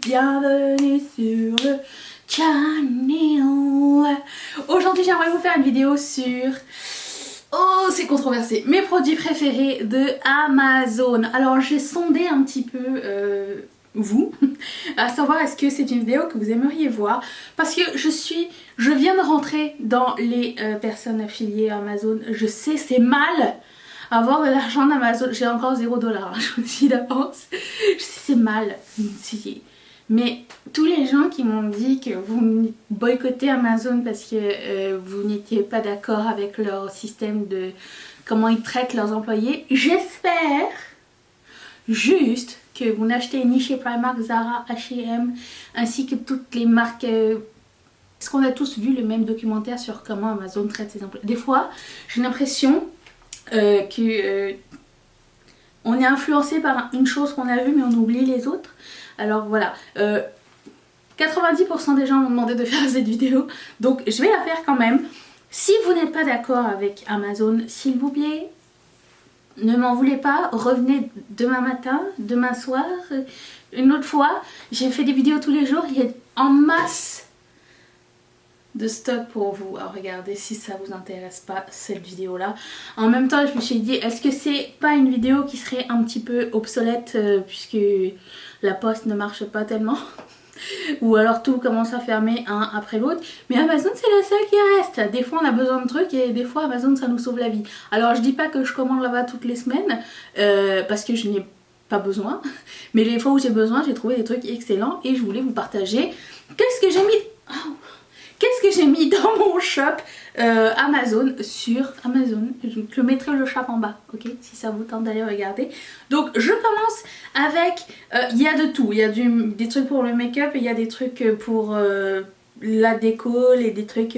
bienvenue sur le channel. Aujourd'hui j'aimerais vous faire une vidéo sur, oh c'est controversé, mes produits préférés de Amazon. Alors j'ai sondé un petit peu vous, à savoir est-ce que c'est une vidéo que vous aimeriez voir, parce que je viens de rentrer dans les personnes affiliées à Amazon. Je sais, c'est mal avoir de l'argent d'Amazon, j'ai encore 0 $, je vous le dis d'avance. Je sais, c'est mal, mais tous les gens qui m'ont dit que vous boycottez Amazon parce que vous n'étiez pas d'accord avec leur système de comment ils traitent leurs employés, j'espère juste que vous n'achetez ni chez Primark, Zara, H&M ainsi que toutes les marques. Est-ce qu'on a tous vu le même documentaire sur comment Amazon traite ses employés? Des fois j'ai l'impression que on est influencé par une chose qu'on a vue mais on oublie les autres. Alors voilà, 90% des gens m'ont demandé de faire cette vidéo, donc je vais la faire quand même. Si vous n'êtes pas d'accord avec Amazon, s'il vous plaît, ne m'en voulez pas, revenez demain matin, demain soir, une autre fois. J'ai fait des vidéos tous les jours, il y a en masse de stock pour vous à regarder si ça vous intéresse pas cette vidéo là. En même temps je me suis dit, est-ce que c'est pas une vidéo qui serait un petit peu obsolète puisque la poste ne marche pas tellement ou alors tout commence à fermer un après l'autre. Mais Amazon c'est la seule qui reste. Des fois on a besoin de trucs et des fois Amazon ça nous sauve la vie. Alors je dis pas que je commande là-bas toutes les semaines parce que je n'ai pas besoin, mais les fois où j'ai besoin j'ai trouvé des trucs excellents et je voulais vous partager. Qu'est-ce que j'ai mis dans mon shop Amazon sur Amazon. Je mettrai le shop en bas, ok, si ça vous tente d'aller regarder. Donc je commence avec, il y a de tout, il y a des trucs pour le make-up, il y a des trucs pour la déco, et des trucs,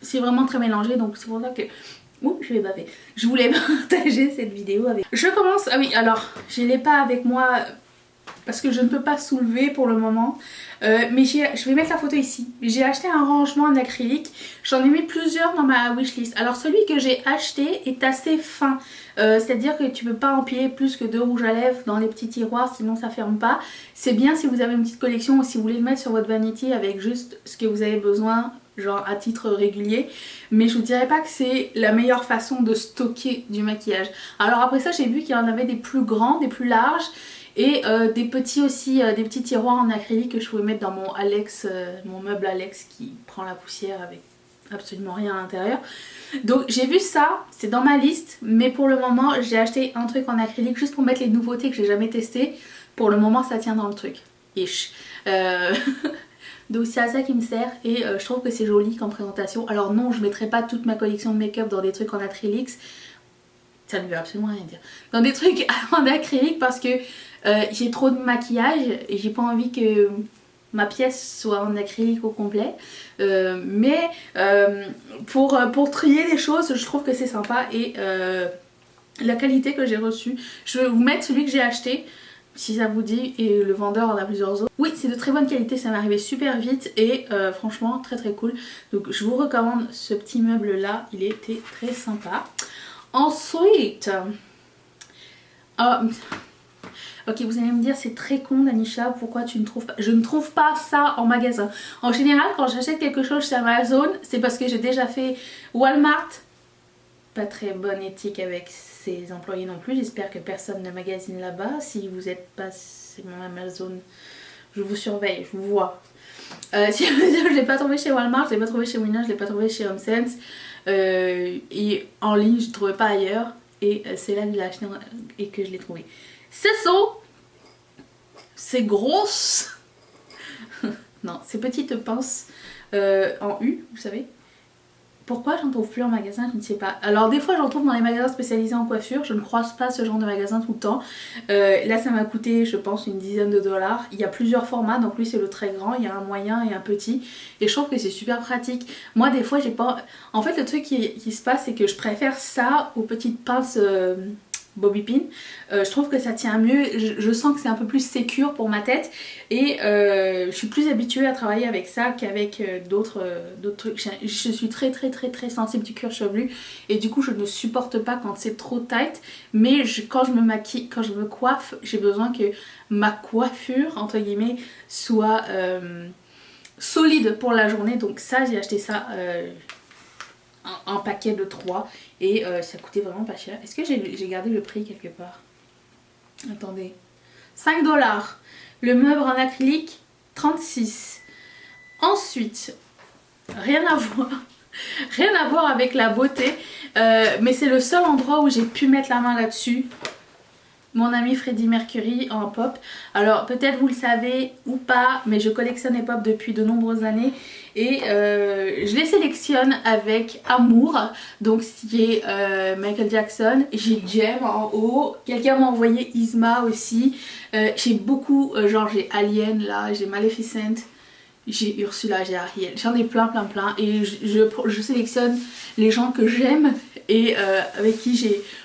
c'est vraiment très mélangé, donc c'est pour ça que... Ouh, je vais baver. Je voulais partager cette vidéo avec... Je commence, ah oui, alors, je ne l'ai pas avec moi parce que je ne peux pas soulever pour le moment. Mais je vais mettre la photo ici. J'ai acheté un rangement en acrylique. J'en ai mis plusieurs dans ma wishlist. Alors celui que j'ai acheté est assez fin. C'est-à-dire que tu peux pas empiler plus que 2 rouges à lèvres dans les petits tiroirs, sinon ça ferme pas. C'est bien si vous avez une petite collection ou si vous voulez le mettre sur votre vanity avec juste ce que vous avez besoin, genre à titre régulier. Mais je vous dirais pas que c'est la meilleure façon de stocker du maquillage. Alors après ça j'ai vu qu'il y en avait des plus grands, des plus larges. Et des petits aussi, des petits tiroirs en acrylique que je pouvais mettre dans mon Alex, mon meuble Alex qui prend la poussière avec absolument rien à l'intérieur. Donc j'ai vu ça, c'est dans ma liste, mais pour le moment j'ai acheté un truc en acrylique juste pour mettre les nouveautés que j'ai jamais testées. Pour le moment ça tient dans le truc, ish. Donc c'est à ça qui me sert et je trouve que c'est joli comme présentation. Alors non, je mettrai pas toute ma collection de make-up dans des trucs en acrylique. Ça ne veut absolument rien dire. Dans des trucs en acrylique parce que j'ai trop de maquillage et j'ai pas envie que ma pièce soit en acrylique au complet. Mais pour trier les choses, je trouve que c'est sympa et la qualité que j'ai reçue. Je vais vous mettre celui que j'ai acheté si ça vous dit et le vendeur en a plusieurs autres. Oui, c'est de très bonne qualité, ça m'est arrivé super vite et franchement très très cool. Donc je vous recommande ce petit meuble là, il était très sympa. Ensuite, ok, vous allez me dire c'est très con Danisha, pourquoi tu ne trouves pas? Je ne trouve pas ça en magasin. En général quand j'achète quelque chose chez Amazon, c'est parce que j'ai déjà fait Walmart. Pas très bonne éthique avec ses employés non plus, j'espère que personne ne magasine là-bas. Si vous n'êtes pas c'est mon Amazon, je vous surveille, je vous vois. Si je ne l'ai pas trouvé chez Walmart, je ne l'ai pas trouvé chez Winners, je ne l'ai pas trouvé chez HomeSense. Et en ligne je ne trouvais pas ailleurs et c'est là que je l'ai acheté et que je l'ai trouvé. C'est grosse non, ces petites pinces en U, vous savez. Pourquoi j'en trouve plus en magasin, je ne sais pas. Alors des fois j'en trouve dans les magasins spécialisés en coiffure, je ne croise pas ce genre de magasin tout le temps. Là ça m'a coûté je pense une dizaine de $. Il y a plusieurs formats, donc lui c'est le très grand, il y a un moyen et un petit. Et je trouve que c'est super pratique. Moi des fois j'ai pas... En fait le truc qui se passe c'est que je préfère ça aux petites pinces bobby pin. Je trouve que ça tient mieux, je sens que c'est un peu plus sécure pour ma tête et je suis plus habituée à travailler avec ça qu'avec d'autres trucs. Je suis très sensible du cuir chevelu et du coup je ne supporte pas quand c'est trop tight, mais quand je me maquille, quand je me coiffe, j'ai besoin que ma coiffure entre guillemets soit solide pour la journée. Donc ça, j'ai acheté ça un paquet de 3 et ça coûtait vraiment pas cher. Est-ce que j'ai gardé le prix quelque part? Attendez, 5 $. Le meuble en acrylique 36. Ensuite, rien à voir avec la beauté, mais c'est le seul endroit où j'ai pu mettre la main là-dessus. Mon ami Freddie Mercury en pop. Alors peut-être vous le savez ou pas, mais je collectionne les pop depuis de nombreuses années et je les sélectionne avec amour. Donc ce qui est Michael Jackson, j'ai Jem en haut, quelqu'un m'a envoyé Isma aussi, j'ai beaucoup, genre j'ai Alien là, j'ai Maleficent, j'ai Ursula, j'ai Ariel, j'en ai plein et je sélectionne les gens que j'aime et avec qui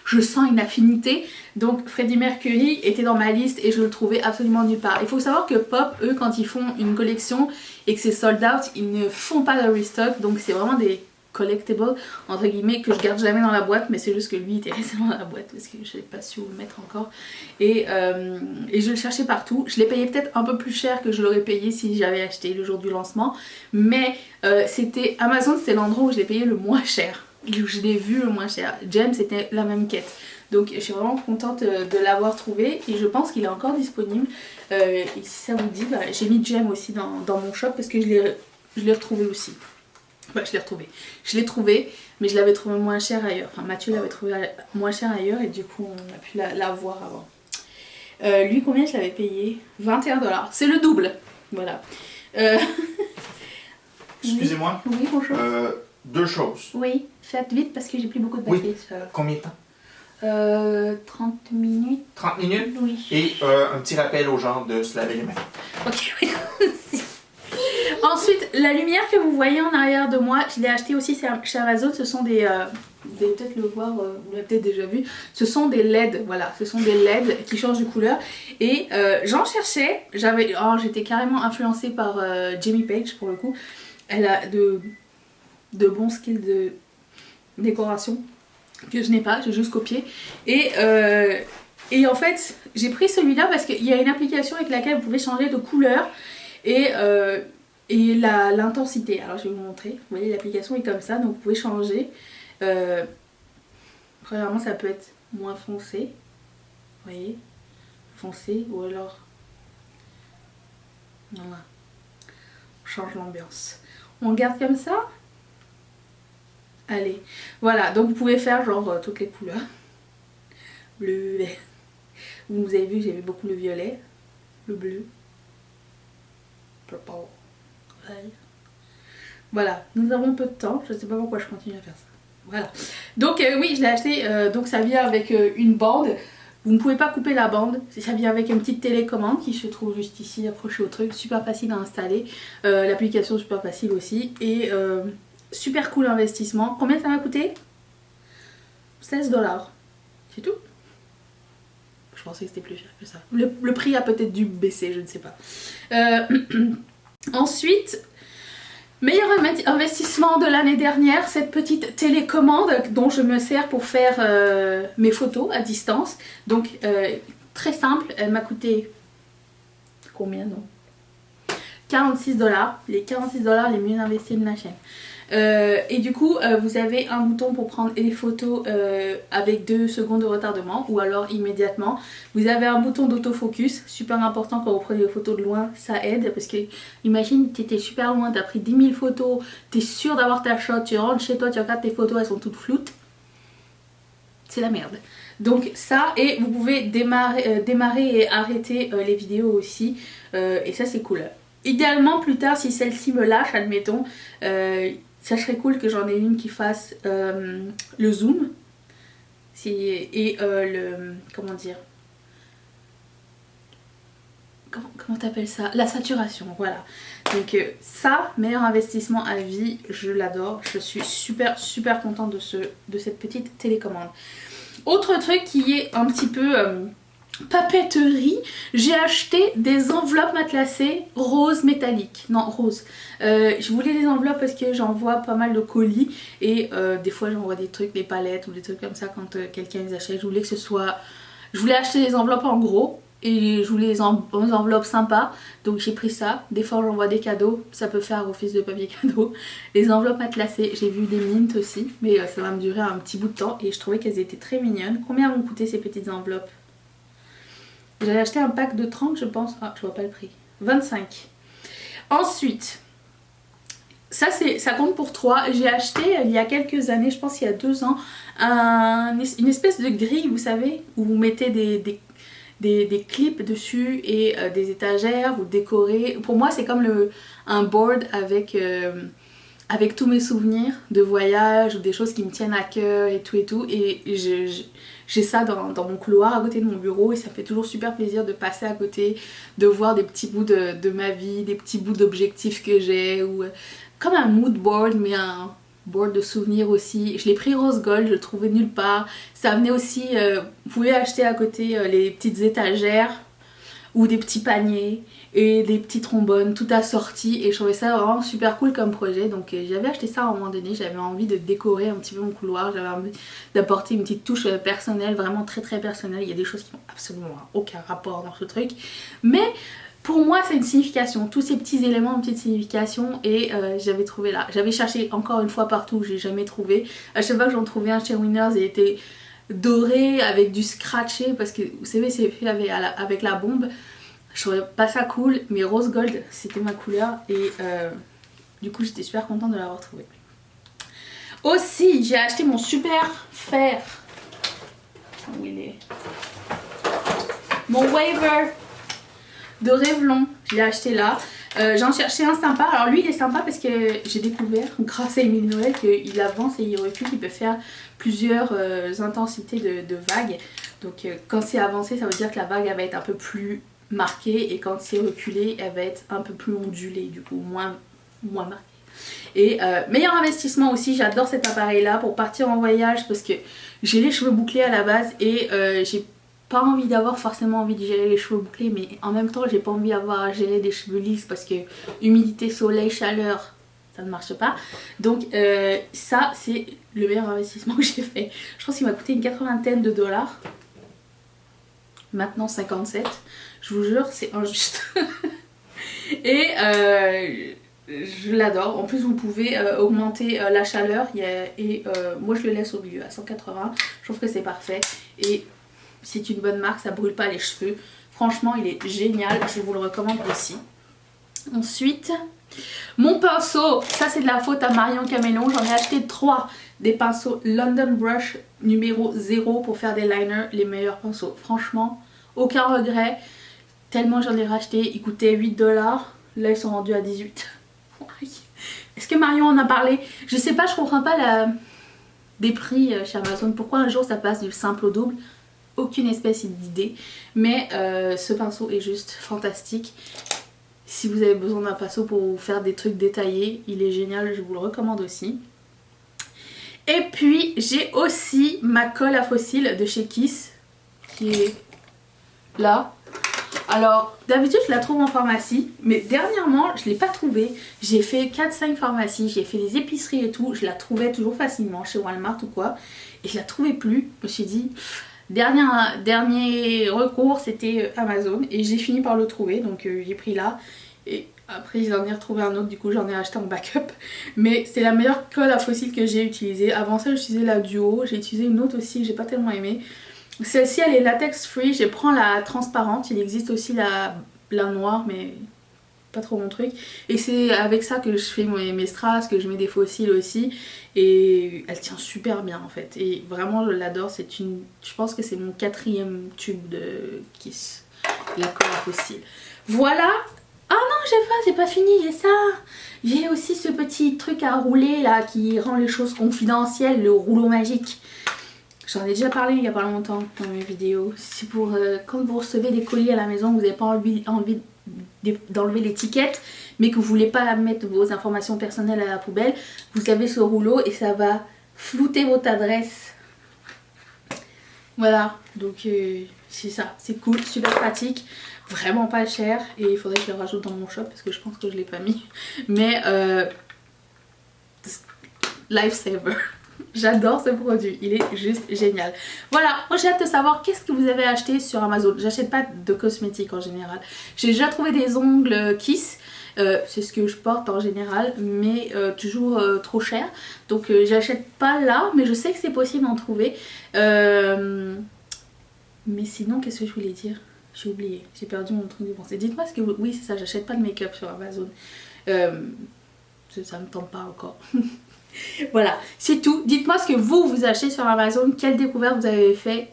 je sens une affinité. Donc Freddie Mercury était dans ma liste et je le trouvais absolument nulle part. Il faut savoir que Pop, eux, quand ils font une collection et que c'est sold out, ils ne font pas de restock, donc c'est vraiment des collectibles entre guillemets que je garde jamais dans la boîte, mais c'est juste que lui était resté dans la boîte parce que je n'ai pas su où le mettre encore et je le cherchais partout. Je l'ai payé peut-être un peu plus cher que je l'aurais payé si j'avais acheté le jour du lancement, mais c'était Amazon, c'était l'endroit où je l'ai payé le moins cher, où je l'ai vu le moins cher. Jem, c'était la même quête. Donc je suis vraiment contente de l'avoir trouvé et je pense qu'il est encore disponible. Et si ça vous dit, bah, j'ai mis Jem aussi dans mon shop parce que je l'ai retrouvé aussi. Bah, je l'ai trouvé, mais je l'avais trouvé moins cher ailleurs. Enfin, Mathieu l'avait trouvé moins cher ailleurs et du coup on a pu la voir avant. Lui, combien je l'avais payé? 21 $. C'est le double. Voilà. Excusez-moi. Oui, bonjour. Deux choses. Oui, faites vite parce que j'ai plus beaucoup de batterie. Oui. Combien de temps? 30 minutes. 30 minutes? Oui. Et un petit rappel aux gens de se laver les mains. Ok, oui. Ensuite, la lumière que vous voyez en arrière de moi, je l'ai acheté aussi chez Amazon. Ce sont des... vous allez peut-être le voir, vous l'avez peut-être déjà vu. Ce sont des LED, voilà. Ce sont des LED qui changent de couleur. Et j'en cherchais. J'étais carrément influencée par Jamie Page pour le coup. Elle a de bons skills de décoration que je n'ai pas, j'ai juste copié. Et en fait, j'ai pris celui-là parce qu'il y a une application avec laquelle vous pouvez changer de couleur et l'intensité. Alors je vais vous montrer. Vous voyez, l'application est comme ça, donc vous pouvez changer. Premièrement, ça peut être moins foncé. Vous voyez, foncé ou alors... Voilà. On change l'ambiance. On garde comme ça. Allez, voilà, donc vous pouvez faire genre toutes les couleurs. Bleu, vert. Vous avez vu, j'avais beaucoup le violet, le bleu, purple. Voilà, nous avons peu de temps, je ne sais pas pourquoi je continue à faire ça. Voilà, donc oui, je l'ai acheté, donc ça vient avec une bande. Vous ne pouvez pas couper la bande, ça vient avec une petite télécommande qui se trouve juste ici, accrochée au truc, super facile à installer. L'application super facile aussi et... super cool investissement. Combien ça m'a coûté? 16 $. C'est tout. Je pensais que c'était plus cher que ça. Le prix a peut-être dû baisser, je ne sais pas. Ensuite, meilleur investissement de l'année dernière, cette petite télécommande dont je me sers pour faire mes photos à distance. Donc très simple, elle m'a coûté combien non? 46 $. Les 46 $ les mieux investis de ma chaîne. Et du coup vous avez un bouton pour prendre les photos avec 2 secondes de retardement ou alors immédiatement. Vous avez un bouton d'autofocus, super important quand vous prenez des photos de loin, ça aide parce que imagine tu étais super loin, tu as pris 10 000 photos, tu es sûr d'avoir ta shot, tu rentres chez toi, tu regardes tes photos, elles sont toutes floutes, c'est la merde. Donc ça, et vous pouvez démarrer et arrêter les vidéos aussi et ça c'est cool. Idéalement plus tard si celle-ci me lâche, admettons, ça serait cool que j'en ai une qui fasse le zoom et le... comment dire, comment t'appelles ça, la saturation, voilà. Donc ça, meilleur investissement à vie, je l'adore. Je suis super contente de cette petite télécommande. Autre truc qui est un petit peu papeterie, j'ai acheté des enveloppes matelassées rose métallique. Non, rose. Je voulais des enveloppes parce que j'envoie pas mal de colis et des fois j'envoie des trucs, des palettes ou des trucs comme ça quand quelqu'un les achète. Je voulais que ce soit... Je voulais acheter des enveloppes en gros et je voulais des enveloppes sympas. Donc j'ai pris ça. Des fois j'envoie des cadeaux, ça peut faire office de papier cadeau. Les enveloppes matelassées, j'ai vu des mints aussi, mais ça va me durer un petit bout de temps et je trouvais qu'elles étaient très mignonnes. Combien vont coûter ces petites enveloppes? J'avais acheté un pack de 30 je pense. Ah, je vois pas le prix. 25. Ensuite, ça compte pour 3. J'ai acheté il y a quelques années, je pense il y a 2 ans, une espèce de grille, vous savez, où vous mettez des clips dessus et des étagères, vous décorez. Pour moi c'est comme un board avec tous mes souvenirs de voyage ou des choses qui me tiennent à cœur et tout. Et j'ai ça dans mon couloir à côté de mon bureau et ça fait toujours super plaisir de passer à côté, de voir des petits bouts de ma vie, des petits bouts d'objectifs que j'ai, ou comme un mood board mais un board de souvenirs aussi. Je l'ai pris rose gold, je le trouvais nulle part. Ça venait aussi, vous pouvez acheter à côté les petites étagères ou des petits paniers et des petits trombones tout assortis et je trouvais ça vraiment super cool comme projet. Donc j'avais acheté ça à un moment donné, j'avais envie de décorer un petit peu mon couloir, j'avais envie d'apporter une petite touche personnelle, vraiment très très personnelle. Il y a des choses qui n'ont absolument aucun rapport dans ce truc, mais pour moi c'est une signification, tous ces petits éléments ont une petite signification et j'avais trouvé là. J'avais cherché encore une fois partout, j'ai jamais trouvé. À chaque fois que j'en trouvais un chez Winners, il était doré avec du scratché parce que vous savez c'est fait avec la bombe. Je trouvais pas ça cool, mais rose gold c'était ma couleur et du coup j'étais super contente de l'avoir trouvé. Aussi j'ai acheté mon super fer. Où il est? Mon waver de Revlon, je l'ai acheté là. J'en cherchais un sympa. Alors lui il est sympa parce que j'ai découvert grâce à Émile Noël qu'il avance et il recule, il peut faire plusieurs intensités de vagues. Donc quand c'est avancé ça veut dire que la vague elle va être un peu plus marquée et quand c'est reculé elle va être un peu plus ondulée, du coup moins marquée. Et meilleur investissement aussi, j'adore cet appareil là pour partir en voyage parce que j'ai les cheveux bouclés à la base et j'ai pas envie d'avoir forcément envie de gérer les cheveux bouclés, mais en même temps j'ai pas envie d'avoir à gérer des cheveux lisses parce que humidité, soleil, chaleur ça ne marche pas. Donc ça c'est le meilleur investissement que j'ai fait. Je pense qu'il m'a coûté une 80aine de dollars, maintenant 57. Je vous jure c'est injuste. Et je l'adore. En plus vous pouvez augmenter la chaleur et moi je le laisse au milieu à 180. Je trouve que c'est parfait et c'est une bonne marque, ça brûle pas les cheveux. Franchement il est génial, je vous le recommande aussi. Ensuite mon pinceau, ça c'est de la faute à Marion Camélon. J'en ai acheté 3, des pinceaux London Brush numéro 0 pour faire des liners, les meilleurs pinceaux. Franchement aucun regret, tellement j'en ai racheté, ils coûtaient 8 $. Là ils sont rendus à 18. Est-ce que Marion en a parlé? Je sais pas, je comprends pas des prix chez Amazon. Pourquoi un jour ça passe du simple au double? Aucune espèce d'idée. Mais ce pinceau est juste fantastique. Si vous avez besoin d'un pinceau pour vous faire des trucs détaillés, il est génial, je vous le recommande aussi. Et puis j'ai aussi ma colle à fossiles de chez Kiss qui est là. Alors d'habitude je la trouve en pharmacie, mais dernièrement je ne l'ai pas trouvée. J'ai fait 4-5 pharmacies, j'ai fait des épiceries et tout, je la trouvais toujours facilement chez Walmart ou quoi. Et je la trouvais plus, je me suis dit dernier recours c'était Amazon et j'ai fini par le trouver, donc j'ai pris là. Et après j'en ai retrouvé un autre, du coup j'en ai acheté en backup. Mais c'est la meilleure colle à fossiles que j'ai utilisée. Avant ça j'utilisais la Duo, j'ai utilisé une autre aussi que j'ai pas tellement aimée. Celle-ci elle est latex free, je prends la transparente, il existe aussi la noire mais pas trop mon truc. Et c'est avec ça que je fais mes strass, que je mets des fossiles aussi. Et elle tient super bien en fait. Et vraiment je l'adore, je pense que c'est mon 4e tube de Kiss, la colle à fossiles. Voilà. Ah non j'ai pas fini, j'ai ça. J'ai aussi ce petit truc à rouler là qui rend les choses confidentielles, le rouleau magique. J'en ai déjà parlé il y a pas longtemps dans mes vidéos. C'est pour quand vous recevez des colis à la maison, vous n'avez pas envie d'enlever l'étiquette, mais que vous voulez pas mettre vos informations personnelles à la poubelle, vous avez ce rouleau et ça va flouter votre adresse Voilà, donc c'est ça, c'est cool, super pratique, vraiment pas cher et il faudrait que je le rajoute dans mon shop parce que je pense que je l'ai pas mis. Mais lifesaver. J'adore ce produit, il est juste génial. Voilà, moi j'ai hâte de savoir qu'est-ce que vous avez acheté sur Amazon. J'achète pas de cosmétiques en général. J'ai déjà trouvé des ongles Kiss. C'est ce que je porte en général, mais toujours trop cher. Donc j'achète pas là, mais je sais que c'est possible d'en trouver. Mais sinon, qu'est-ce que je voulais dire? J'ai oublié, j'ai perdu mon truc de pensée. Dites-moi ce que vous... Oui, c'est ça, j'achète pas de make-up sur Amazon. Ça me tente pas encore. Voilà, c'est tout. Dites-moi ce que vous achetez sur Amazon, quelle découverte vous avez fait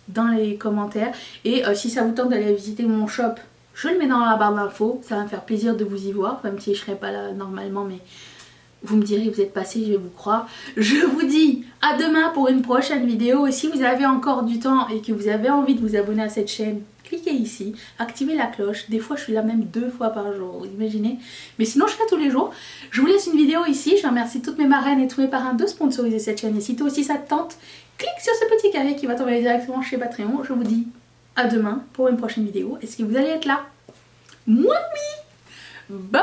dans les commentaires. Et si ça vous tente d'aller visiter mon shop, je le mets dans la barre d'infos. Ça va me faire plaisir de vous y voir, même si je serai pas là normalement, mais vous me direz que vous êtes passé, je vais vous croire. Je vous dis à demain pour une prochaine vidéo. Et si vous avez encore du temps et que vous avez envie de vous abonner à cette chaîne, cliquez ici, activez la cloche. Des fois je suis là même 2 fois par jour, vous imaginez. Mais sinon je suis là tous les jours. Je vous laisse une vidéo ici. Je remercie toutes mes marraines et tous mes parrains de sponsoriser cette chaîne. Et si toi aussi ça te tente, clique sur ce petit carré qui va t'envoyer directement chez Patreon. Je vous dis à demain pour une prochaine vidéo. Est-ce que vous allez être là? Moi oui. Bye.